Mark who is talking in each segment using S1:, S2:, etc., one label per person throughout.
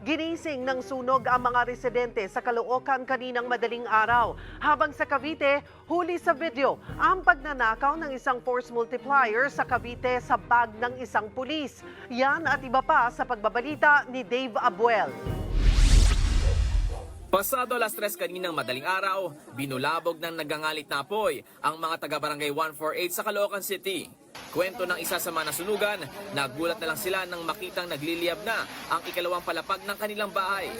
S1: Ginising ng sunog ang mga residente sa Caloocan kaninang madaling araw. Habang sa Cavite, huli sa video ang pagnanakaw ng isang force multiplier sa Cavite sa bag ng isang pulis. Yan at iba pa sa pagbabalita ni Dave Abuel.
S2: Pasado alas 3 kaninang madaling araw, binulabog ng nagangalit na apoy ang mga taga-barangay 148 sa Caloocan City. Kwento ng isa sa mga nasunugan, nagulat na lang sila nang makitang nagliliyab na ang ikalawang palapag ng kanilang bahay.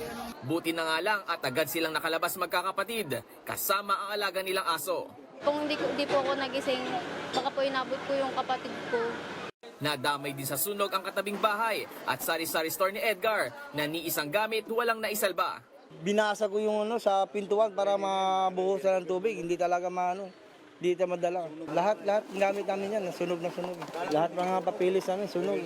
S2: Buti na nga lang at agad silang nakalabas magkakapatid, kasama ang alaga nilang aso.
S3: Kung di po ako nagising, baka po inabot ko yung kapatid ko.
S2: Nadamay din sa sunog ang katabing bahay at sari-sari store ni Edgar na ni isang gamit walang naisalba.
S4: Binasa ko yung sa pintuan para mabuhusan ng tubig, hindi talaga hindi tayo madala. Lahat ng gamit namin yan, sunog na sunog. Lahat mga papilis namin, sunog.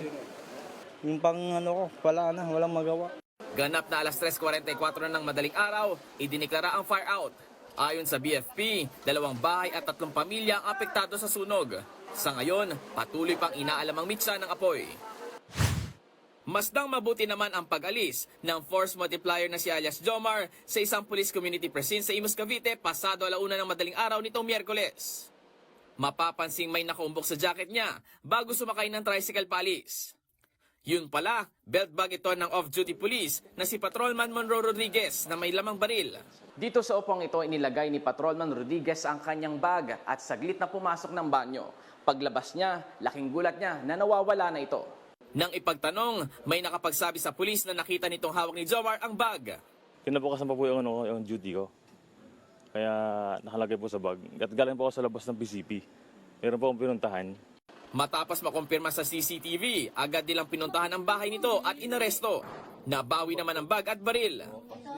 S4: Yung pang wala na, walang magawa.
S2: Ganap na alas 3:44 ng madaling araw, idiniklara ang fire out. Ayon sa BFP, 2 bahay at 3 pamilya ang apektado sa sunog. Sa ngayon, patuloy pang inaalam ang mitsa ng apoy. Masdang mabuti naman ang pag-alis ng force multiplier na si alias Jomar sa isang police community precinct sa Imus, Cavite pasado 1:00 ng madaling araw nitong Miyerkules. Mapapansing may nakaumbok sa jacket niya bago sumakay ng tricycle paalis. Yun pala, belt bag ito ng off-duty police na si Patrolman Monroe Rodriguez na may lamang baril.
S5: Dito sa upong ito inilagay ni Patrolman Rodriguez ang kanyang bag at saglit na pumasok ng banyo. Paglabas niya, laking gulat niya na nawawala na ito.
S2: Nang ipagtanong, may nakapagsabi sa pulis na nakita nitong hawak ni Jomar ang bag.
S6: Kinabukasan pa po yung duty ko. Kaya nakalagay po sa bag. At galing po ako sa labas ng PCP. Meron po akong pinuntahan.
S2: Matapos makumpirma sa CCTV, agad nilang pinuntahan ang bahay nito at inaresto. Nabawi naman ang bag at baril.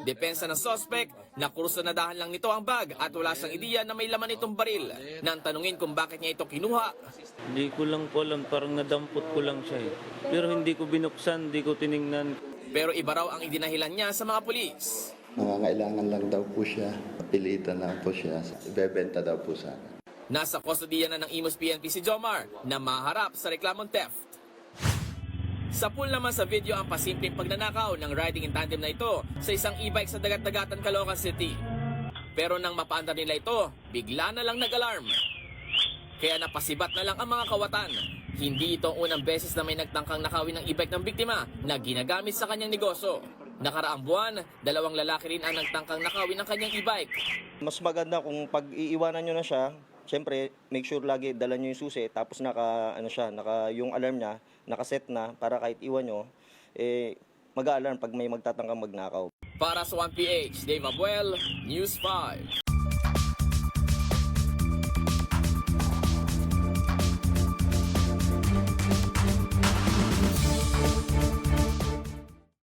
S2: Depensa ng sospek, nakursunadahan lang nito ang bag at wala siyang ideya na may laman itong baril. Nang tanungin kung bakit niya ito kinuha.
S7: Hindi ko lang po alam, parang nadampot ko lang siya eh. Pero hindi ko binuksan, hindi ko tiningnan.
S2: Pero iba raw ang idinahilan niya sa mga pulis.
S8: Nangangailangan lang daw po siya, pilitan lang po siya, ibebenta daw po sana.
S2: Nasa kustodiya na ng Imus PNP si Jomar na maharap sa reklamong theft. Sa pool naman sa video ang pasimpleng pagnanakaw ng riding in tandem na ito sa isang e-bike sa Dagat-Dagatan, Caloocan City. Pero nang mapaandar nila ito, bigla na lang nag-alarm. Kaya napasibat na lang ang mga kawatan. Hindi ito ang unang beses na may nagtangkang nakawin ng e-bike ng biktima na ginagamit sa kanyang negosyo. Nakaraang buwan, 2 lalaki rin ang nagtangkang nakawin ng kanyang e-bike.
S4: Mas maganda kung pag-iiwanan nyo na siya, siyempre, make sure lagi dala nyo yung susi, tapos yung alarm niya, nakaset na para kahit iwan nyo, mag-a-alarm pag may magtatangkang magnakaw.
S2: Para sa 1PH, Dave Abuel, News 5.